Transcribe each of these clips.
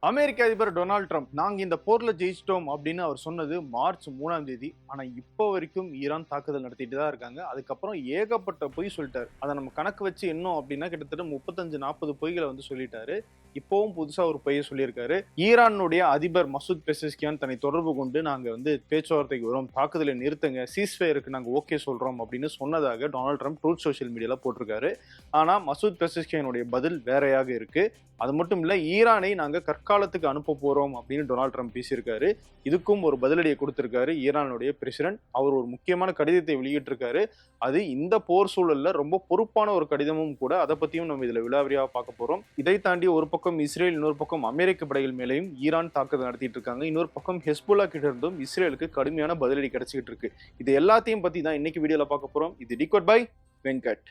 அமெரிக்க அதிபர் Donald Trump நாங்க இந்த போர்ல ஜெயிச்சிட்டோம் அப்படின்னு அவர் சொன்னது மார்ச் 3ஆம் தேதி. ஆனா இப்போ வரைக்கும் ஈரான் தாக்குதல் நடத்திட்டு தான் இருக்காங்க. அதுக்கப்புறம் ஏகப்பட்ட பொய் சொல்லிட்டாரு. அதை நம்ம கணக்கு வச்சு என்னோம் அப்படின்னா கிட்டத்தட்ட 35-40 பொய்களை சொல்லிட்டாரு. இப்பவும் புதுசா ஒரு பொய்யை சொல்லியிருக்காரு. ஈரானுடைய அதிபர் மசூத் பெசஸ்கியான் தன்னை தொடர்பு கொண்டு நாங்க பேச்சுவார்த்தைக்கு வரோம், தாக்குதலை நிறுத்துங்க, சீஸ்ஃபயருக்கு நாங்க ஓகே சொல்றோம் அப்படின்னு சொன்னதாக டொனால்ட் ட்ரம்ப் ட்ரூத் சோஷியல் மீடியால போட்டிருக்காரு. ஆனா மசூத் பெசஸ்கியானுடைய பதில் வேறையாக இருக்கு. அது மட்டும் இல்ல, ஈரானை நாங்க கற்காலத்துக்கு அனுப்ப போறோம் அப்படின்னு டொனால்ட் ட்ரம்ப் பேசியிருக்காரு. இதுக்கும் ஒரு பதிலடியை கொடுத்திருக்காரு ஈரானுடைய பிரசிடென்ட். அவர் ஒரு முக்கியமான கடிதத்தை வெளியிட்டிருக்காரு. அது இந்த போர் சூழல்ல ரொம்ப பொறுப்பான ஒரு கடிதமும் கூட. அதை பத்தியும் நம்ம இதுல விலாவரியா பார்க்க போறோம். இதை தாண்டி ஒரு பக்கம் இஸ்ரேல், இன்னொரு பக்கம் அமெரிக்க படைகள் மேலேயும் ஈரான் தாக்குதல் நடத்திட்டு இருக்காங்க. இன்னொரு பக்கம் ஹெஸ்புல்லா கிட்ட இருந்தும் இஸ்ரேலுக்கு கடுமையான பதிலடி கிடைச்சிட்டு இருக்கு. இது எல்லாத்தையும் பத்தி தான் இன்னைக்கு வீடியோல பார்க்க போறோம். இது டிகோட் பை வெங்கட்.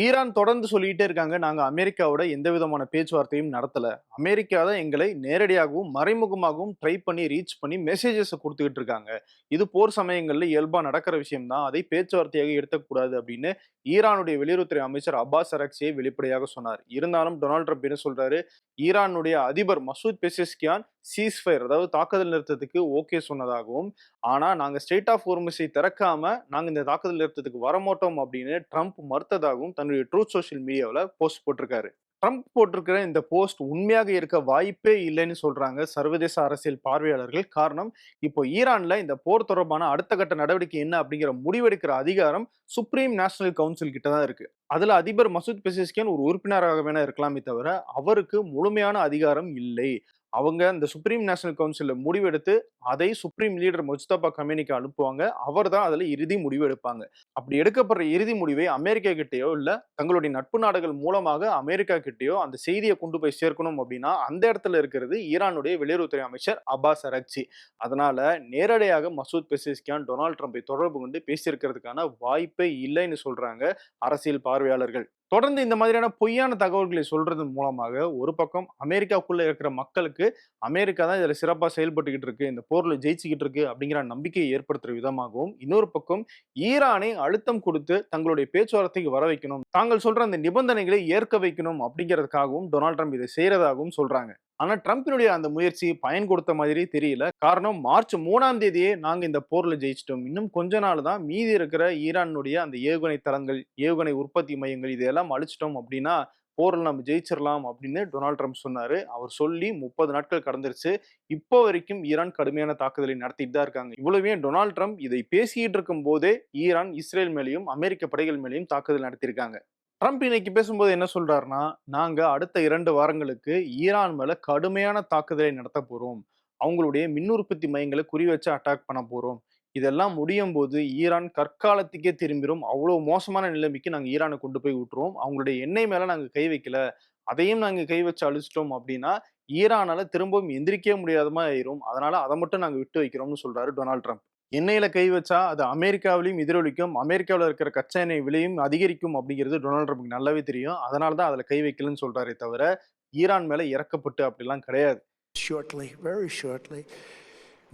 ஈரான் தொடர்ந்து சொல்லிட்டே இருக்காங்க, நாங்க அமெரிக்காவோட எந்த விதமான பேச்சுவார்த்தையும் நடத்தல, அமெரிக்கா தான் எங்களை நேரடியாகவும் மறைமுகமாகவும் ட்ரை பண்ணி ரீச் பண்ணி மெசேஜஸ் கொடுத்துக்கிட்டு இருக்காங்க, இது போர் சமயங்கள்ல இயல்பா நடக்கிற விஷயம் தான், அதை பேச்சுவார்த்தையாக எடுத்துக்கூடாது அப்படின்னு ஈரானுடைய வெளியுறவுத்துறை அமைச்சர் அப்பாஸ் அரக்சியை வெளிப்படையாக சொன்னார். இருந்தாலும் டொனால்ட் ட்ரம்ப் என்ன சொல்றாரு, ஈரானுடைய அதிபர் மசூத் பெசஸ்கியான் சீஸ்ஃபயர், அதாவது தாக்குதல் நிறுத்தத்துக்கு ஓகே சொன்னதாகவும், ஆனா நாங்க ஸ்டேட் ஆஃப் ஹோர்முஸை திறக்காம நாங்க இந்த தாக்குதல் நிறுத்தத்துக்கு வரமாட்டோம் அப்படின்னு ட்ரம்ப் மறுத்ததாகவும் தன்னுடைய ட்ரூத் சோஷியல் மீடியாவில் போஸ்ட் போட்டிருக்காரு. ட்ரம்ப் போட்டிருக்கிற இந்த போஸ்ட் உண்மையாக இருக்க வாய்ப்பே இல்லைன்னு சொல்றாங்க சர்வதேச அரசியல் பார்வையாளர்கள். காரணம், இப்போ ஈரான்ல இந்த போர் தொடர்பான அடுத்த கட்ட நடவடிக்கை என்ன அப்படிங்கிற முடிவெடுக்கிற அதிகாரம் சுப்ரீம் நேஷனல் கவுன்சில் கிட்ட தான் இருக்கு. அதுல அதிபர் மசூத் பெசஸ்கியான் ஒரு உறுப்பினராக வேணா இருக்கலாமே தவிர அவருக்கு முழுமையான அதிகாரம் இல்லை. அவங்க இந்த சுப்ரீம் நேஷனல் கவுன்சில்ல முடிவெடுத்து அதை சுப்ரீம் லீடர் முஜ்தபா கமேனிக்கு அனுப்புவாங்க. அவர் தான் அதுல இறுதி முடிவு எடுப்பாங்க. அப்படி எடுக்கப்படுற இறுதி முடிவை அமெரிக்கா கிட்டேயோ இல்ல தங்களுடைய நட்பு நாடுகள் மூலமாக அமெரிக்கா கிட்டேயோ அந்த செய்தியை கொண்டு போய் சேர்க்கணும் அப்படின்னா அந்த இடத்துல இருக்கிறது ஈரானுடைய வெளியுறவுத்துறை அமைச்சர் அப்பாஸ் அரக்சி. அதனால நேரடியாக மசூத் பெசஸ்கியான் டொனால்ட் ட்ரம்பை தொடர்பு கொண்டு பேசியிருக்கிறதுக்கான வாய்ப்பே இல்லைன்னு சொல்றாங்க அரசியல் பார்வையாளர்கள். தொடர்ந்து இந்த மாதிரியான பொய்யான தகவல்களை சொல்றது மூலமாக ஒரு பக்கம் அமெரிக்காவுக்குள்ள இருக்கிற மக்களுக்கு அமெரிக்கா தான் இதுல சிறப்பா செயல்பட்டுக்கிட்டு இருக்கு, இந்த போர்ல ஜெயிச்சுக்கிட்டு இருக்கு அப்படிங்கிற நம்பிக்கையை ஏற்படுத்துற விதமாகவும், இன்னொரு பக்கம் ஈரானை அழுத்தம் கொடுத்து தங்களுடைய பேச்சுவார்த்தைக்கு வர வைக்கணும், தாங்கள் சொல்ற அந்த நிபந்தனைகளை ஏற்க வைக்கணும் அப்படிங்கிறதுக்காகவும் டொனால்ட் ட்ரம்ப் இதை செய்யறதாகவும் சொல்றாங்க. ஆனா ட்ரம்பினுடைய அந்த முயற்சி பயன் கொடுத்த மாதிரி தெரியல. காரணம், மார்ச் 3ஆம் தேதியே நாங்க இந்த போர்ல ஜெயிச்சிட்டோம், இன்னும் கொஞ்ச நாள் தான் மீதி இருக்கிற ஈரானுடைய அந்த ஏவுகணை தளங்கள், ஏவுகணை உற்பத்தி மையங்கள் இதெல்லாம் அழிச்சிட்டோம் அப்படின்னா போர்ல நம்ம ஜெயிச்சிடலாம் அப்படின்னு டொனால்ட் ட்ரம்ப் சொன்னாரு. அவர் சொல்லி 30 நாட்கள் கடந்துருச்சு. இப்போ வரைக்கும் ஈரான் கடுமையான தாக்குதலை நடத்திட்டு தான் இருக்காங்க. இவ்வளவே டொனால்ட் ட்ரம்ப் இதை பேசிட்டு இருக்கும் போதே ஈரான் இஸ்ரேல் மேலேயும் அமெரிக்க படைகள் மேலேயும் தாக்குதல் நடத்தியிருக்காங்க. ட்ரம்ப் இன்னைக்கு பேசும்போது என்ன சொல்றாருன்னா, நாங்க அடுத்த 2 வாரங்களுக்கு ஈரான் மேல கடுமையான தாக்குதலை நடத்த போறோம், அவங்களுடைய மின் உற்பத்தி மையங்களை குறி வச்சு அட்டாக் பண்ண போறோம், இதெல்லாம் முடியும் போது ஈரான் கற்காலத்துக்கே திரும்பிடும், அவ்வளவு மோசமான நிலைமைக்கு நாங்க ஈரானை கொண்டு போய் விட்டுருவோம், அவங்களுடைய எண்ணெய் மேல நாங்க கை வைக்கல, அதையும் நாங்க கை வச்சு அழிச்சிட்டோம் அப்படின்னா ஈரானால திரும்பவும் எந்திரிக்கவே முடியாத மாதிரி ஆயிரும், அதனால அதை மட்டும் நாங்க விட்டு வைக்கிறோம்னு சொல்றாரு டொனால்ட் ட்ரம்ப். எண்ணெயில கை வச்சா அது அமெரிக்காவிலையும் எதிரொலிக்கும், அமெரிக்காவில் இருக்கிற கச்சா எண்ணெய் விலையும் அதிகரிக்கும் அப்படிங்கிறது டொனால்ட் ட்ரம்ப்க்கு நல்லாவே தெரியும். அதனால தான் அதுல கை வைக்கலன்னு சொல்றாரே தவிர ஈரான் மேல இறக்கப்பட்டு அப்படிலாம் கிடையாது. Shortly, very shortly,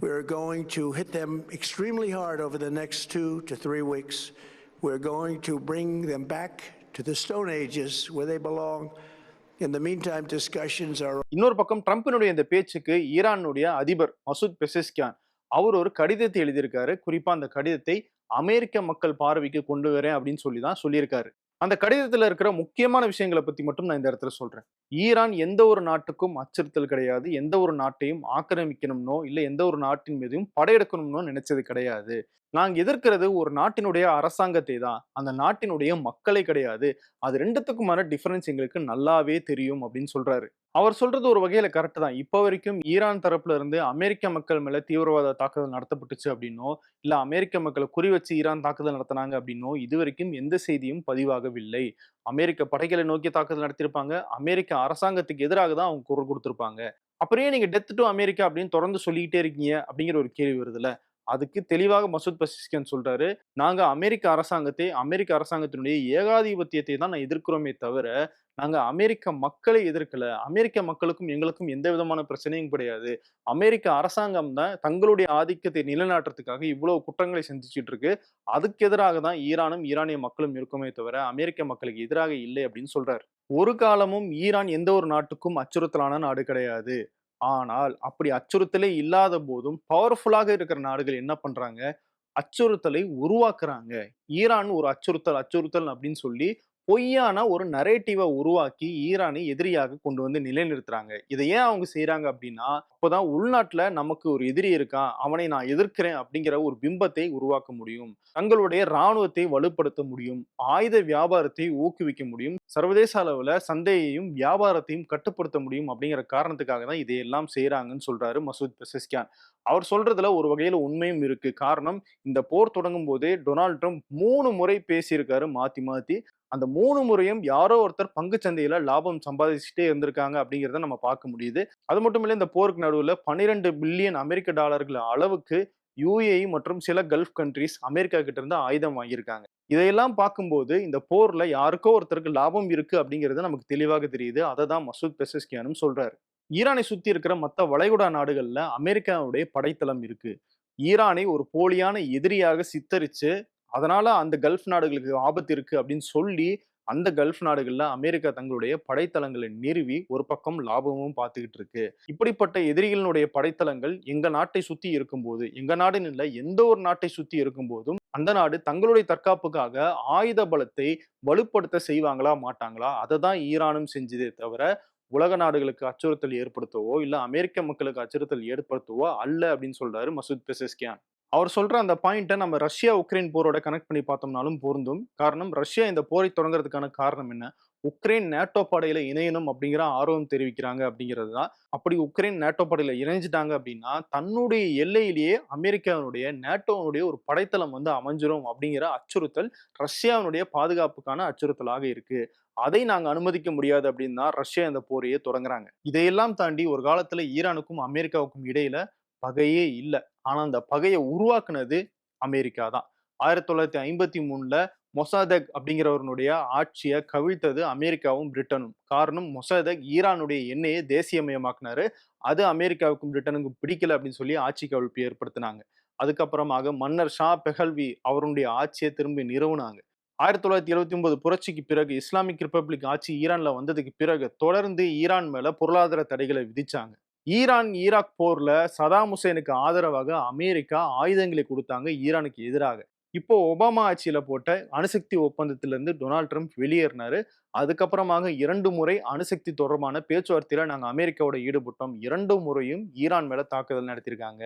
we're going to hit them extremely hard over the next 2 to 3 weeks. We're going to bring them back to the Stone Ages where they belong. In the meantime, discussions are. இன்னொரு பக்கம் ட்ரம்பினுடைய இந்த பேச்சுக்கு ஈரானுடைய அதிபர் Masoud Pezeshkian அவர் ஒரு கடிதத்தை எழுதியிருக்காரு. குறிப்பா அந்த கடிதத்தை அமெரிக்க மக்கள் பார்வைக்கு கொண்டு வரேன் அப்படின்னு சொல்லிதான் சொல்லியிருக்காரு. அந்த கடிதத்துல இருக்கிற முக்கியமான விஷயங்களை பத்தி மட்டும் நான் இந்த இடத்துல சொல்றேன். ஈரான் எந்த ஒரு நாட்டுக்கும் அச்சுறுத்தல் கிடையாது, எந்த ஒரு நாட்டையும் ஆக்கிரமிக்கணும்னோ இல்ல எந்த ஒரு நாட்டின் மீதும் படையெடுக்கணும்னோ நினைச்சது கிடையாது. நாங்க எதிர்க்கிறது ஒரு நாட்டினுடைய அரசாங்கத்தை தான், அந்த நாட்டினுடைய மக்களை கிடையாது. அது ரெண்டுத்துக்குமான டிஃபரன்ஸ் எங்களுக்கு நல்லாவே தெரியும் அப்படின்னு சொல்றாரு. அவர் சொல்றது ஒரு வகையில கரெக்ட் தான். இப்ப வரைக்கும் ஈரான் தரப்புல இருந்து அமெரிக்க மக்கள் மேல தீவிரவாத தாக்குதல் நடத்தப்பட்டுச்சு அப்படின்னோ இல்ல அமெரிக்க மக்களை குறி வச்சு ஈரான் தாக்குதல் நடத்தினாங்க அப்படின்னோ இதுவரைக்கும் எந்த செய்தியும் பதிவாகவில்லை. அமெரிக்க படைகளை நோக்கி தாக்குதல் நடத்திருப்பாங்க, அமெரிக்க அரசாங்கத்துக்கு எதிராக தான் அவங்க குரல் கொடுத்திருப்பாங்க. அப்புறம் நீங்க டெத் டு அமெரிக்கா அப்படின்னு தொடர்ந்து சொல்லிக்கிட்டே இருக்கீங்க அப்படிங்கிற ஒரு கேள்வி வருதுல்ல. அதுக்கு தெளிவாக மசூத் பெசஸ்கியான் சொல்றாரு, நாங்க அமெரிக்க அரசாங்கத்தினுடைய ஏகாதிபத்தியத்தை தான் நான் எதிர்க்கிறோமே தவிர நாங்க அமெரிக்க மக்களை எதிர்க்கல, அமெரிக்க மக்களுக்கும் எங்களுக்கும் எந்த விதமான பிரச்சனையும் கிடையாது, அமெரிக்க அரசாங்கம் தான் தங்களுடைய ஆதிக்கத்தை நிலைநாட்டுறதுக்காக இவ்வளவு குற்றங்களை செஞ்சுட்டு இருக்கு, அதுக்கு எதிராக தான் ஈரானும் ஈரானிய மக்களும் இருக்குமே தவிர அமெரிக்க மக்களுக்கு எதிராக இல்லை அப்படின்னு சொல்றாரு. ஒரு காலமும் ஈரான் எந்த ஒரு நாட்டுக்கும் அச்சுறுத்தலான நாடு கிடையாது. ஆனால் அப்படி அச்சுறுத்தலே இல்லாத போதும் பவர்ஃபுல்லாக இருக்கிற நாடுகள் என்ன பண்றாங்க? அச்சுறுத்தலை உருவாக்குறாங்க. ஈரான் ஒரு அச்சுறுத்தல், அச்சுறுத்தல் அப்படின்னு சொல்லி பொய்யான ஒரு நரேட்டிவ உருவாக்கி ஈரானை எதிரியாக கொண்டு வந்து நிலைநிறுத்துறாங்க. இத ஏன் அவங்க செய்றாங்க அப்படின்னா, அப்பதான் உள்நாட்டுல நமக்கு ஒரு எதிரி இருக்கான். அவனை நான் எதிர்க்கிறேன் அப்படிங்கிற ஒரு பிம்பத்தை உருவாக்க முடியும். தங்களுடைய ராணுவத்தை வலுப்படுத்த முடியும். ஆயுத வியாபாரத்தை ஊக்குவிக்க முடியும். சர்வதேச அளவுல சந்தையையும், வியாபாரத்தையும் கட்டுப்படுத்த முடியும் அப்படிங்கிற காரணத்துக்காக தான் இதையெல்லாம் செய்றாங்கன்னு சொல்றாரு மசூத் பெசஸ்கியான். அவர் சொல்றதுல ஒரு வகையில உண்மையும் இருக்கு. காரணம் இந்த போர் தொடங்கும்போதே டொனால்ட் ட்ரம்ப் 3 முறை பேசியிருக்காரு மாத்தி மாத்தி. அந்த 3 முறையும் யாரோ ஒருத்தர் பங்குச் சந்தையில லாபம் சம்பாதிச்சுட்டே இருந்திருக்காங்க அப்படிங்கிறத நம்ம பார்க்க முடியுது. அது மட்டும் இல்ல இந்த போருக்கு நடுவுல 12 பில்லியன் அமெரிக்க டாலர்கள் அளவுக்கு யுஏஇ மற்றும் சில கல்ஃப் கண்ட்ரீஸ் அமெரிக்கா கிட்ட இருந்து ஆயுதம் வாங்கியிருக்காங்க. இதையெல்லாம் பார்க்கும்போது இந்த போர்ல யாருக்கோ ஒருத்தருக்கு லாபம் இருக்கு அப்படிங்கிறது நமக்கு தெளிவாக தெரியுது. அததான் மசூத் பெசஸ்கியானும் சொல்றாரு. ஈரானை சுத்தி இருக்கிற மத்த வளைகுடா நாடுகள்ல அமெரிக்காவுடைய படைத்தளம் இருக்கு. ஈரானை ஒரு போலியான எதிரியாக சித்தரிச்சு, அதனால அந்த கல்ஃப் நாடுகளுக்கு ஆபத்து இருக்கு அப்படின்னு சொல்லி, அந்த கல்ஃப் நாடுகள்ல அமெரிக்கா தங்களுடைய படைத்தளங்களை நிறுவி ஒரு பக்கம் லாபமும் பார்த்துக்கிட்டு இருக்கு. இப்படிப்பட்ட எதிரிகளினுடைய படைத்தளங்கள் எங்க நாட்டை சுத்தி இருக்கும்போது, எங்க நாடுன்னு இல்ல எந்த ஒரு நாட்டை சுத்தி இருக்கும்போதும், அந்த நாடு தங்களுடைய தற்காப்புக்காக ஆயுத பலத்தை வலுப்படுத்த செய்வாங்களா? மாட்டாங்களா? அததான் ஈரானும் செஞ்சதே தவிர, உலக நாடுகளுக்கு அச்சுறுத்தல் ஏற்படுத்தவோ, இல்ல அமெரிக்க மக்களுக்கு அச்சுறுத்தல் ஏற்படுத்தவோ அல்ல அப்படின்னு சொல்றாரு மசூத் பெசஸ்கியான். அவர் சொல்ற அந்த பாயிண்ட்ட நம்ம ரஷ்யா, உக்ரைன் போரோட கனெக்ட் பண்ணி பார்த்தோம்னாலும் பொருந்தும். காரணம் ரஷ்யா இந்த போரை தொடங்குறதுக்கான காரணம் என்ன? உக்ரைன் நேட்டோ படையில இணையணும் அப்படிங்கிற ஆர்வம் தெரிவிக்கிறாங்க அப்படிங்கிறது தான். அப்படி உக்ரைன் நேட்டோ படையில இணைஞ்சுட்டாங்க அப்படின்னா, தன்னுடைய எல்லையிலேயே அமெரிக்காவினுடைய, நேட்டோவுடைய ஒரு படைத்தளம் வந்து அமைஞ்சிரும் அப்படிங்கிற அச்சுறுத்தல் ரஷ்யாவினுடைய பாதுகாப்புக்கான அச்சுறுத்தலாக இருக்கு. அதை நாங்க அனுமதிக்க முடியாது அப்படின்னு தான் ரஷ்யா இந்த போரையே தொடங்குறாங்க. இதையெல்லாம் தாண்டி ஒரு காலத்துல ஈரானுக்கும், அமெரிக்காவுக்கும் இடையில பகையே இல்ல. ஆனா அந்த பகைய உருவாக்குனது அமெரிக்கா தான். 1953ல மொசாதெக் அப்படிங்கிறவருடைய ஆட்சிய கவிழ்த்தது அமெரிக்காவும், பிரிட்டனும். காரணம் மொசாதெக் ஈரானுடைய எண்ணெயை தேசியமயமாக்குனாரு. அது அமெரிக்காவுக்கும், பிரிட்டனுக்கும் பிடிக்கல அப்படின்னு சொல்லி ஆட்சி கவிழ்ப்பு ஏற்படுத்தினாங்க. அதுக்கப்புறமாக மன்னர் ஷா பெஹல்வி அவருடைய ஆட்சியை திரும்பி நிறுவுனாங்க. 1979 புரட்சிக்கு பிறகு இஸ்லாமிக் ரிப்பப்ளிக் ஆட்சி ஈரான்ல வந்ததுக்கு பிறகு தொடர்ந்து ஈரான் மேல பொருளாதார தடைகளை விதிச்சாங்க. ஈரான் ஈராக் போர்ல சதாம் ஹுசேனுக்கு ஆதரவாக அமெரிக்கா ஆயுதங்களை கொடுத்தாங்க ஈரானுக்கு எதிராக. இப்போ ஒபாமா ஆட்சியில போட்ட அணுசக்தி ஒப்பந்தத்திலிருந்து டொனால்ட் ட்ரம்ப் வெளியேறினாரு. அதுக்கப்புறமாக 2 முறை அணுசக்தி தொடர்பான பேச்சுவார்த்தையில நாங்க அமெரிக்காவோட ஈடுபட்டோம். 2 முறையும் ஈரான் மேல தாக்குதல் நடத்தியிருக்காங்க.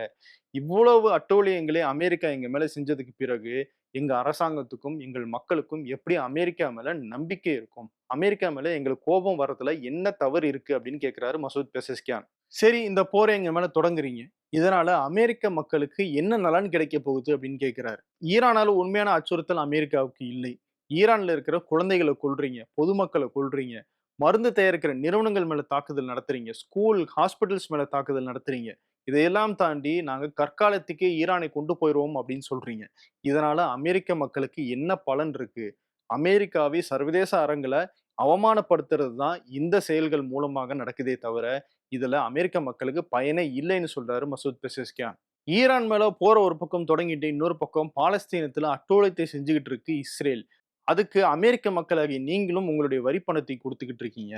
இவ்வளவு அட்டூழியங்களை அமெரிக்கா எங்க மேல செஞ்சதுக்கு பிறகு, எங்க அரசாங்கத்துக்கும், எங்கள் மக்களுக்கும் எப்படி அமெரிக்கா மேல நம்பிக்கை இருக்கும்? அமெரிக்கா மேல எங்களுக்கு கோபம் வர்றதுல என்ன தவறு இருக்கு? அப்படின்னு கேட்கிறாரு மசூத் பெசஸ்கியான். சரி இந்த போர எங்க மேல தொடங்குறீங்க. இதனால அமெரிக்க மக்களுக்கு என்ன நலன் கிடைக்க போகுது? அப்படின்னு கேட்கிறாரு. ஈரானால உண்மையான அச்சுறுத்தல் அமெரிக்காவுக்கு இல்லை. ஈரான்ல இருக்கிற குழந்தைகள கொல்றீங்க, பொதுமக்கள கொல்றீங்க, மருந்து தயாரிக்கிற நிறுவனங்கள் மேல தாக்குதல் நடத்துறீங்க, ஸ்கூல், ஹாஸ்பிட்டல்ஸ் மேல தாக்குதல் நடத்துறீங்க. இதையெல்லாம் தாண்டி நாங்க கற்காலத்துக்கே ஈரானை கொண்டு போயிருவோம் அப்படின்னு சொல்றீங்க. இதனால அமெரிக்க மக்களுக்கு என்ன பலன் இருக்கு? அமெரிக்காவை சர்வதேச அரங்குல அவமானப்படுத்துறது தான் இந்த செயல்கள் மூலமாக நடக்குதே தவிர, இதுல அமெரிக்க மக்களுக்கு பயனே இல்லைன்னு சொல்றாரு மசூத் பெசஸ்கியான். ஈரான் மேல போற ஒரு பக்கம் தொடங்கிட்டு, இன்னொரு பக்கம் பாலஸ்தீனத்துல அட்டூழியத்தை செஞ்சுகிட்டு இருக்கு இஸ்ரேல். அதுக்கு அமெரிக்க மக்களாகிய நீங்களும் உங்களுடைய வரி பணத்தை குடுத்துக்கிட்டு இருக்கீங்க.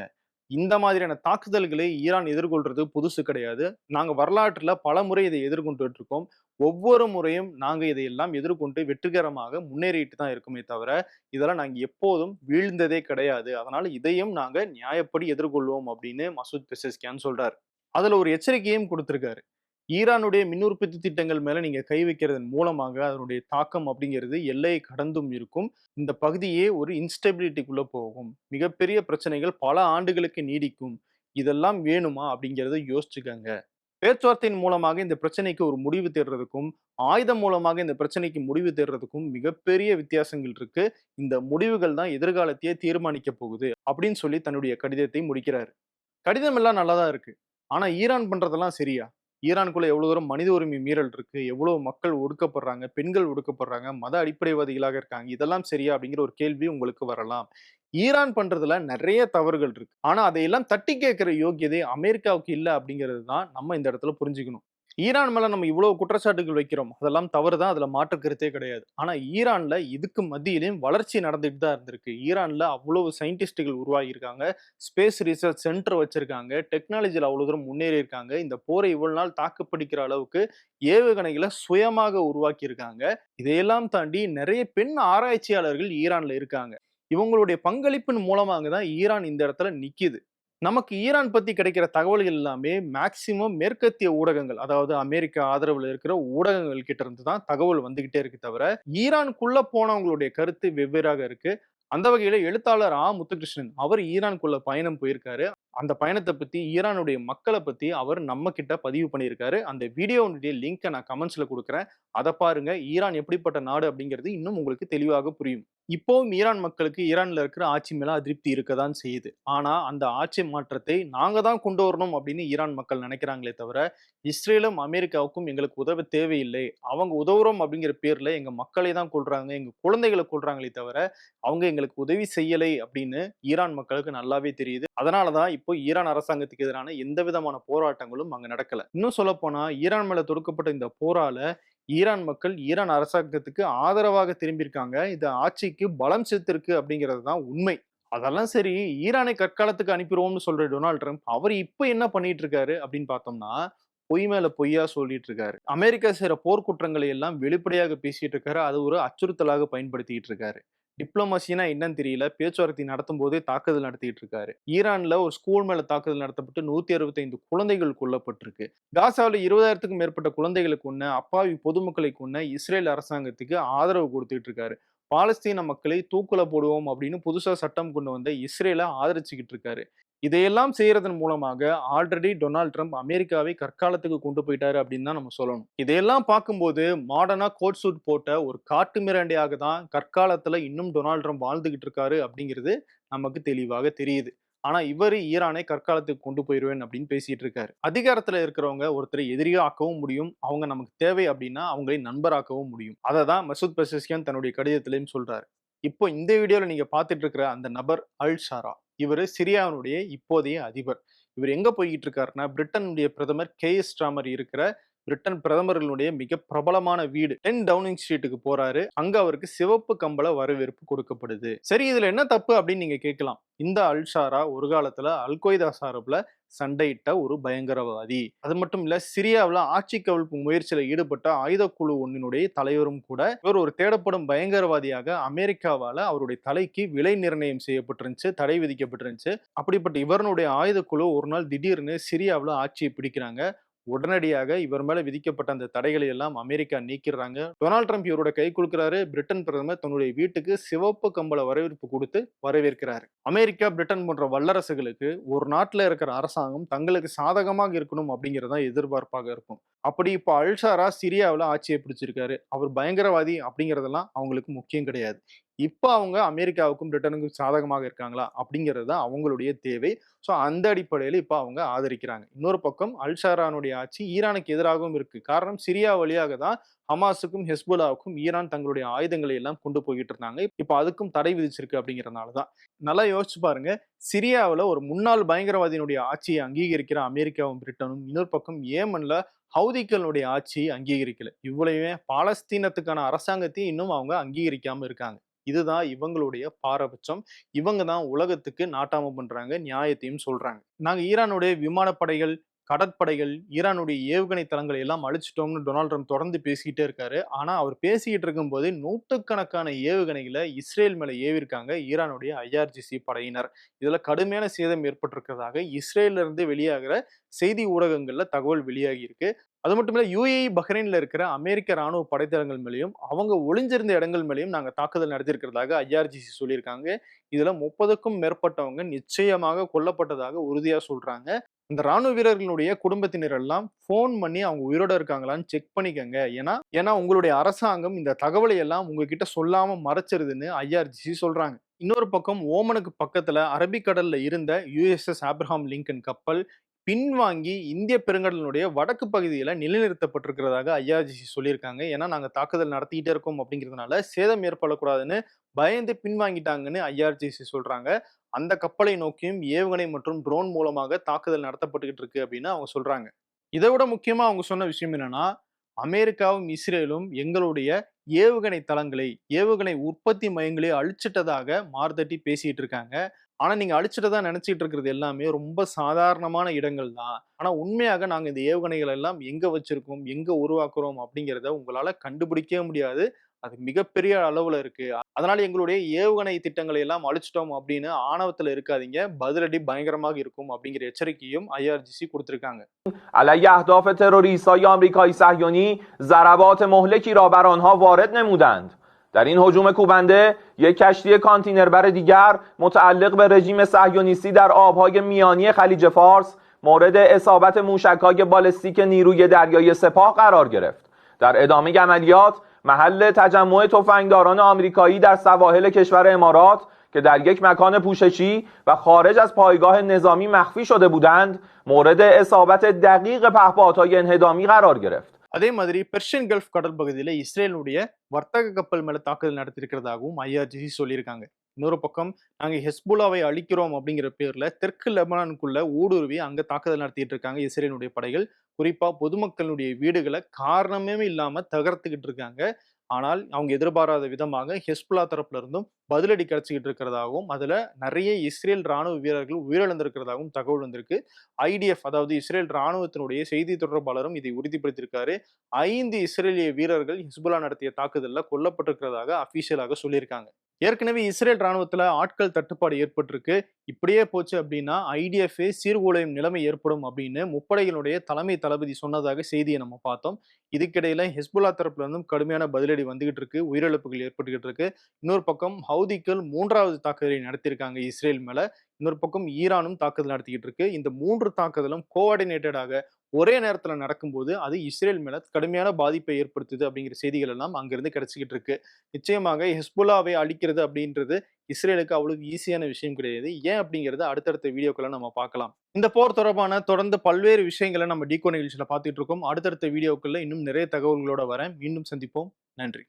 இந்த மாதிரியான தாக்குதல்களை ஈரான் எதிர்கொள்றது புதுசு கிடையாது. நாங்க வரலாற்றுல பலமுறை இதை எதிர்கொண்டுட்டு இருக்கோம். ஒவ்வொரு முறையும் நாங்க இதையெல்லாம் எதிர்கொண்டு வெற்றிகரமாக முன்னேறிட்டு தான் இருக்கோமே தவிர, இதெல்லாம் நாங்க எப்போதும் வீழ்ந்ததே கிடையாது. அதனால இதையும் நாங்க நியாயப்படி எதிர்கொள்வோம் அப்படின்னு மசூத் பெசஸ்கியான் சொல்றாரு. அதுல ஒரு எச்சரிக்கையும் குடுத்திருக்காரு. ஈரானுடைய மின் உற்பத்தி திட்டங்கள் மேல நீங்க கை வைக்கிறதன் மூலமாக அதனுடைய தாக்கம் அப்படிங்கிறது எல்லையை கடந்தும் இருக்கும். இந்த பகுதியே ஒரு இன்ஸ்டெபிலிட்டிக்குள்ள போகும். மிகப்பெரிய பிரச்சனைகள் பல ஆண்டுகளுக்கு நீடிக்கும். இதெல்லாம் வேணுமா? அப்படிங்கிறத யோசிச்சுக்கங்க. பேச்சுவார்த்தையின் மூலமாக இந்த பிரச்சனைக்கு ஒரு முடிவு தேடுறதுக்கும், ஆயுதம் மூலமாக இந்த பிரச்சனைக்கு முடிவு தேடுறதுக்கும் மிகப்பெரிய வித்தியாசங்கள் இருக்கு. இந்த முடிவுகள் தான் எதிர்காலத்தையே தீர்மானிக்க போகுது. அப்படின்னு சொல்லி தன்னுடைய கடிதத்தை முடிக்கிறாரு. கடிதம் எல்லாம் நல்லா தான் இருக்கு. ஆனா ஈரான் பண்றதெல்லாம் சரியா? ஈரானுக்குள்ள எவ்வளவு தூரம் மனித உரிமை மீறல் இருக்கு? எவ்வளவு மக்கள் ஒடுக்கப்படுறாங்க? பெண்கள் ஒடுக்கப்படுறாங்க? மத அடிப்படைவாதிகளாக இருக்காங்க. இதெல்லாம் சரியா? அப்படிங்கிற ஒரு கேள்வி உங்களுக்கு வரலாம். ஈரான் பண்றதுல நெறைய தவறுகள் இருக்கு. ஆனா அதையெல்லாம் தட்டி கேட்கிற யோக்கியதை அமெரிக்காவுக்கு இல்ல அப்படிங்கிறது தான் நம்ம இந்த இடத்துல புரிஞ்சுக்கணும். ஈரான் மேல நம்ம இவ்வளவு குற்றச்சாட்டுகள் வைக்கிறோம். அதெல்லாம் தவறுதான். அதுல மாற்று கருத்தே கிடையாது. ஆனா ஈரான்ல இதுக்கு மத்தியிலும் வளர்ச்சி நடந்துட்டு தான் இருந்திருக்கு. ஈரான்ல அவ்வளவு சயின்டிஸ்ட்டுகள் உருவாகியிருக்காங்க. ஸ்பேஸ் ரிசர்ச் சென்டர் வச்சிருக்காங்க. டெக்னாலஜில அவ்வளவு தூரம் முன்னேறி இருக்காங்க. இந்த போரை இவ்வளவு நாள் தாக்குப்பிடிக்கிற அளவுக்கு ஏவுகணைகளை சுயமாக உருவாக்கியிருக்காங்க. இதையெல்லாம் தாண்டி நிறைய பெண் ஆராய்ச்சியாளர்கள் ஈரான்ல இருக்காங்க. இவங்களுடைய பங்களிப்பின் மூலமாக தான் ஈரான் இந்த இடத்துல நிக்குது. நமக்கு ஈரான் பத்தி கிடைக்கிற தகவல்கள் எல்லாமே மேக்சிமம் மேற்கத்திய ஊடகங்கள், அதாவது அமெரிக்கா ஆதரவுல இருக்கிற ஊடகங்கள் கிட்ட இருந்து தான் தகவல் வந்துகிட்டே இருக்கு தவிர, ஈரானுக்குள்ள போனவங்களுடைய கருத்து வெவ்வேறாக இருக்கு. அந்த வகையில எழுத்தாளர் முத்துகிருஷ்ணன் அவர் ஈரானுக்குள்ள பயணம் போயிருக்காரு. அந்த பயணத்தை பத்தி, ஈரானுடைய மக்கள பத்தி அவர் நம்ம கிட்ட பதிவு பண்ணியிருக்காரு. அந்த வீடியோனுடைய லிங்க்க நான் கமெண்ட்ஸ்ல குடுக்குறேன். அத பாருங்க. ஈரான் எப்படிப்பட்ட நாடு அப்படிங்கிறது இன்னும் உங்களுக்கு தெளிவாக புரியும். இப்பவும் ஈரான் மக்களுக்கு ஈரான்ல இருக்கிற ஆட்சி மேல அதிருப்தி இருக்கதான் செய்யுது. ஆனா, அந்த ஆட்சி மாற்றத்தை நாங்க தான் கொண்டு வரணும் அப்படின்னு ஈரான் மக்கள் நினைக்கிறாங்களே தவிர, இஸ்ரேலும், அமெரிக்காவுக்கும் எங்களுக்கு உதவ தேவையில்லை. அவங்க உதவுறோம் அப்படிங்கிற பேர்ல எங்க மக்களை தான் கொல்றாங்க, எங்க குழந்தைகள கொல்றாங்களே தவிர, அவங்க எங்களுக்கு உதவி செய்யலை அப்படின்னு ஈரான் மக்களுக்கு நல்லாவே தெரியுது. அதனால தான் இப்போ ஈரான் அரசாங்கத்துக்கு எதிரான எந்த விதமான போராட்டங்களும் அங்க நடக்கல. இன்னும் சொல்லப்போனா, ஈரான் மேல தொடுக்கப்பட்ட இந்த போரால ஈரான் மக்கள் ஈரான் அரசாங்கத்துக்கு ஆதரவாக திரும்பியிருக்காங்க. இது ஆட்சிக்கு பலம் சேர்த்திருக்கு அப்படிங்கிறது தான் உண்மை. அதெல்லாம் சரி, ஈரானை கற்காலத்துக்கு அனுப்பிருவோம்னு சொல்ற டொனால்ட் ட்ரம்ப், அவர் இப்ப என்ன பண்ணிட்டு இருக்காரு அப்படின்னு பார்த்தோம்னா, பொய் மேல பொய்யா சொல்லிட்டு இருக்காரு. அமெரிக்கா செய்ற போர்க்குற்றங்களை எல்லாம் வெளிப்படையாக பேசிட்டு இருக்காரு. அது ஒரு அச்சுறுத்தலாக பயன்படுத்திட்டு இருக்காரு. டிப்ளோமசின்னா என்னன்னு தெரியல. பேச்சுவார்த்தை நடத்தும்போதே தாக்குதல் நடத்திட்டு இருக்காரு. ஈரான்ல ஒரு ஸ்கூல் மேல தாக்குதல் நடத்தப்பட்டு 165 குழந்தைகள் கொல்லப்பட்டிருக்கு. காசாவுல 20,000க்கும் மேற்பட்ட குழந்தைகளை கொன்ன, அப்பாவி பொதுமக்களை கொன்ன இஸ்ரேல் அரசாங்கத்துக்கு ஆதரவு கொடுத்துட்டு இருக்காரு. பாலஸ்தீன மக்களை தூக்குல போடுவோம் அப்படின்னு புதுசா சட்டம் கொண்டு வந்த இஸ்ரேல ஆதரிச்சுக்கிட்டு இருக்காரு. இதையெல்லாம் செய்யறதன் மூலமாக ஆல்ரெடி டொனால்ட் ட்ரம்ப் அமெரிக்காவை கற்காலத்துக்கு கொண்டு போயிட்டாரு அப்படின்னு தான் நம்ம சொல்லணும். இதையெல்லாம் பார்க்கும்போது மாடர்னா கோட் சூட் போட்ட ஒரு காட்டு மிராண்டியாக தான் கற்காலத்துல இன்னும் டொனால்ட் ட்ரம்ப் வாழ்ந்துகிட்டு இருக்காரு அப்படிங்கிறது நமக்கு தெளிவாக தெரியுது. ஆனா இவரு ஈரானை கற்காலத்துக்கு கொண்டு போயிருவேன் அப்படின்னு பேசிட்டு இருக்காரு. அதிகாரத்துல இருக்கிறவங்க ஒருத்தரை எதிரியா ஆக்கவும் முடியும். அவங்க நமக்கு தேவை அப்படின்னா அவங்களை நண்பராக்கவும் முடியும். அதை தான் மசூத் பெசஸ்கியான் தன்னுடைய கடிதத்திலையும் சொல்றாரு. இப்போ இந்த வீடியோல நீங்க பார்த்துட்டு இருக்கிற அந்த நபர் அல் ஷாரா. இவரு சிரியாவினுடைய இப்போதைய அதிபர். இவர் எங்க போய்கிட்டு இருக்காருன்னா, பிரிட்டனுடைய பிரதமர் ஸ்டாமர் இருக்கிற பிரிட்டன் பிரதமர்களுடைய மிக பிரபலமான வீடு 10 டவுனிங் ஸ்ட்ரீட்டுக்கு போறாரு. அங்க அவருக்கு சிவப்பு கம்பள வரவேற்பு கொடுக்கப்படுது. சரி, இதுல என்ன தப்பு அப்படின்னு நீங்க கேட்கலாம். இந்த அல்ஷாரா ஒரு காலத்துல அல்கொய்தா சார்புல சண்டையிட்ட ஒரு பயங்கரவாதி. அது மட்டும் இல்ல, சிரியாவுல ஆட்சி கவிழ்ப்பு முயற்சியில ஈடுபட்ட ஆயுத குழு ஒன்றினுடைய தலைவரும் கூட. இவர் ஒரு தேடப்படும் பயங்கரவாதியாக அமெரிக்காவால அவருடைய தலைக்கு விலை நிர்ணயம் செய்யப்பட்டிருந்துச்சு, தடை விதிக்கப்பட்டிருந்துச்சு. அப்படிப்பட்ட இவருடைய ஆயுத குழு ஒரு நாள் திடீர்னு சிரியாவுல ஆட்சியை பிடிக்கிறாங்க. உடனடியாக இவர் மேல விதிக்கப்பட்ட அந்த தடைகளை எல்லாம் அமெரிக்கா நீக்கிறாங்க. டொனால்ட் ட்ரம்ப் இவரோட கை குலுக்குறாரு. பிரிட்டன் பிரதமர் தன்னுடைய வீட்டுக்கு சிவப்பு கம்பள வரவேற்பு கொடுத்து வரவேற்கிறாரு. அமெரிக்கா, பிரிட்டன் போன்ற வல்லரசுகளுக்கு ஒரு நாட்டுல இருக்கிற அரசாங்கம் தங்களுக்கு சாதகமாக இருக்கணும் அப்படிங்கறதா எதிர்பார்ப்பாக இருக்கும். அப்படி இப்ப அல்ஷாரா சிரியாவுல ஆட்சியை பிடிச்சிருக்காரு. அவர் பயங்கரவாதி அப்படிங்கறதெல்லாம் அவங்களுக்கு முக்கியம் கிடையாது. இப்ப அவங்க அமெரிக்காவுக்கும் பிரிட்டனுக்கும் சாதகமாக இருக்காங்களா அப்படிங்கிறது தான் அவங்களுடைய தேவை. ஸோ அந்த அடிப்படையில இப்ப அவங்க ஆதரிக்கிறாங்க. இன்னொரு பக்கம் அல்ஷாரானுடைய ஆட்சி ஈரானுக்கு எதிராகவும் இருக்கு. காரணம், சிரியா வழியாக தான் ஹமாஸுக்கும் ஹெஸ்புல்லாவுக்கும் ஈரான் தங்களுடைய ஆயுதங்களை எல்லாம் கொண்டு போய்கிட்டு இருந்தாங்க. இப்ப அதுக்கும் தடை விதிச்சிருக்கு அப்படிங்கறதுனால தான். நல்லா யோசிச்சு பாருங்க. சிரியாவுல ஒரு முன்னாள் பயங்கரவாதியினுடைய ஆட்சியை அங்கீகரிக்கிற அமெரிக்காவும் பிரிட்டனும், இன்னொரு பக்கம் ஏமன்ல ஹவுதிகளுடைய ஆட்சியை அங்கீகரிக்கல. இவ்வளவுமே பாலஸ்தீனத்துக்கான அரசாங்கத்தையும் இன்னும் அவங்க அங்கீகரிக்காம இருக்காங்க. இதுதான் இவங்களுடைய பாரபட்சம். இவங்க தான் உலகத்துக்கு நாட்டாம பண்றாங்க, நியாயத்தையும் சொல்றாங்க. நாங்க ஈரானுடைய விமானப்படைகள், கடற்படைகள், ஈரானுடைய ஏவுகணை தளங்களை எல்லாம் அழிச்சிட்டோம்னு டொனால்ட் ட்ரம்ப் தொடர்ந்து பேசிக்கிட்டே இருக்காரு. ஆனா அவர் பேசிக்கிட்டு இருக்கும்போது நூற்றுக்கணக்கான ஏவுகணைகளை இஸ்ரேல் மேல ஏவிருக்காங்க ஈரானுடைய IRGC படையினர். இதுல கடுமையான சேதம் ஏற்பட்டிருக்கிறதாக இஸ்ரேல்ல இருந்து வெளியாகிற செய்தி ஊடகங்கள்ல தகவல் வெளியாகி இருக்கு. அது மட்டும் இல்ல, UAE, பஹ்ரைன்ல இருக்கிற அமெரிக்க ராணுவ படைத்தளங்கள் மேலேயும் அவங்க ஒளிஞ்சிருந்த இடங்கள் மேலேயும் நாங்க தாக்குதல் நடத்தியிருக்கிறதாக IRGC சொல்லியிருக்காங்க. இதுல 30க்கும் மேற்பட்டவங்க நிச்சயமாக கொல்லப்பட்டதாக உறுதியா சொல்றாங்க. இந்த ராணுவ வீரர்களுடைய குடும்பத்தினர் எல்லாம் போன் பண்ணி அவங்க உயிரோட இருக்காங்களான்னு செக் பண்ணிக்கங்க. ஏன்னா ஏன்னா உங்களுடைய அரசாங்கம் இந்த தகவலை எல்லாம் உங்ககிட்ட சொல்லாம மறைச்சிருதுன்னு IRGC சொல்றாங்க. இன்னொரு பக்கம் ஓமனுக்கு பக்கத்துல அரபிக்கடல்ல இருந்த USS ஆப்ரஹாம் லிங்கன் கப்பல் பின்வாங்கி இந்திய பெருங்கடலினுடைய வடக்கு பகுதியில நிலைநிறுத்தப்பட்டிருக்கிறதாக IRGC சொல்லியிருக்காங்க. ஏன்னா நாங்க தாக்குதல் நடத்திக்கிட்டே இருக்கோம் அப்படிங்கிறதுனால சேதம் ஏற்படக்கூடாதுன்னு பயந்து பின்வாங்கிட்டாங்கன்னு IRGC சொல்றாங்க. அந்த கப்பலை நோக்கியும் ஏவுகணை மற்றும் ட்ரோன் மூலமாக தாக்குதல் நடத்தப்பட்டுக்கிட்டு இருக்கு அப்படின்னு அவங்க சொல்றாங்க. இதை விட முக்கியமா அவங்க சொன்ன விஷயம் என்னன்னா, அமெரிக்காவும், இஸ்ரேலும் எங்களுடைய ஏவுகணை தளங்களை, ஏவுகணை உற்பத்தி மையங்களை அழிச்சிட்டதாக மார்தட்டி பேசிட்டு இருக்காங்க. ஆனா, நீங்க அழிச்சிட்டதா நெனச்சிட்டு இருக்கிறது எல்லாமே ரொம்ப சாதாரணமான இடங்கள் தான். ஆனா, உண்மையாக நாங்க இந்த ஏவுகணைகள் எல்லாம் எங்க வச்சிருக்கோம், எங்க உருவாக்குறோம் அப்படிங்கிறத உங்களால கண்டுபிடிக்கவே முடியாது. அது மிகப்பெரிய அளவுல இருக்கு. அதனால எங்களுடைய ஏவுகணை திட்டங்களை எல்லாம் அழிச்சிட்டோம் அப்படின்னு ஆணவத்துல இருக்காதீங்க. பதிலடி பயங்கரமாக இருக்கும் அப்படிங்கிற எச்சரிக்கையும் IRGC குடுத்திருக்காங்க. علیه اهداف تروریست‌های آمریکایی صهیونی ضربات مهلکی را بر آنها وارد نمودند. در این هجوم کوبنده یک کشتی کانتینربر دیگر متعلق به رژیم صهیونیستی در آبهای میانی خلیج فارس مورد اصابت موشک‌های بالستیک نیروی دریایی سپاه قرار گرفت. در ادامه عملیات محل تجمع تفنگداران آمریکایی در سواحل کشور امارات که در یک مکان پوششی و خارج از پایگاه نظامی مخفی شده بودند مورد اصابت دقیق پهپادهای انهدامی قرار گرفت. அதே மாதிரி பெர்ஷியன் கல்ஃப் கடல் பகுதியில இஸ்ரேலுடைய வர்த்தக கப்பல் மேல தாக்குதல் நடத்தியிருக்கிறதாகவும் IRGC சொல்லியிருக்காங்க. இன்னொரு பக்கம் நாங்க ஹெஸ்புல்லாவை அழிக்கிறோம் அப்படிங்கிற பேர்ல தெற்கு லெபனானுக்குள்ள ஊடுருவி அங்க தாக்குதல் நடத்திட்டு இருக்காங்க இஸ்ரேலுடைய படைகள். குறிப்பா பொதுமக்களுடைய வீடுகளை காரணமே இல்லாம தகர்த்துக்கிட்டு இருக்காங்க. ஆனால் அவங்க எதிர்பாராத விதமாக ஹெஸ்புல்லா தரப்புல இருந்தும் பதிலடி கிடைச்சிக்கிட்டு இருக்கிறதாகவும், அதுல நிறைய இஸ்ரேல் ராணுவ வீரர்கள் உயிரிழந்திருக்கிறதாகவும் தகவல் வந்திருக்கு. IDF அதாவது இஸ்ரேல் ராணுவத்தினுடைய செய்தி தொடர்பாளரும் இதை உறுதிப்படுத்தியிருக்காரு. 5 இஸ்ரேலிய வீரர்கள் ஹிஸ்புல்லா நடத்திய தாக்குதல்ல கொல்லப்பட்டிருக்கிறதாக அபிஷியலாக சொல்லியிருக்காங்க. ஏற்கனவே இஸ்ரேல் ராணுவத்துல ஆட்கள் தட்டுப்பாடு ஏற்பட்டிருக்கு. இப்படியே போச்சு அப்படின்னா IDF சீர்குலையும் நிலைமை ஏற்படும் அப்படின்னு முப்படைகளுடைய தலைமை தளபதி சொன்னதாக செய்தியை நம்ம பார்த்தோம். இதுக்கிடையில ஹிஸ்புல்லா தரப்புல இருந்தும் கடுமையான பதிலடி வந்துகிட்டு இருக்கு. உயிரிழப்புகள் ஏற்பட்டுகிட்டு இருக்கு. இன்னொரு பக்கம் ஹவுதிகள் 3வது தாக்குதலை நடத்தியிருக்காங்க இஸ்ரேல் மேல. இன்னொரு பக்கம் ஈரானும் தாக்குதல் நடத்திக்கிட்டு இருக்கு. இந்த 3 தாக்குதலும் கோஆர்டினேட்டடாக ஒரே நேரத்துல நடக்கும்போது அது இஸ்ரேல் மேல கடுமையான பாதிப்பை ஏற்படுத்துது அப்படிங்கிற செய்திகள் எல்லாம் அங்கிருந்து கிடைச்சிக்கிட்டு இருக்கு. நிச்சயமாக ஹிஸ்புல்லாவை அழிக்கிறது அப்படின்றது இஸ்ரேலுக்கு அவ்வளவு ஈஸியான விஷயம் கிடையாது. ஏன் அப்படிங்கறத அடுத்தடுத்த வீடியோக்களை நம்ம பார்க்கலாம். இந்த போர் தொடர்பான தொடர்ந்து பல்வேறு விஷயங்களை நம்ம டீகோ நிகழ்ச்சியில பார்த்துட்டு இருக்கோம். அடுத்தடுத்த வீடியோக்கள்ல இன்னும் நிறைய தகவல்களோட வரேன். மீண்டும் சந்திப்போம். நன்றி.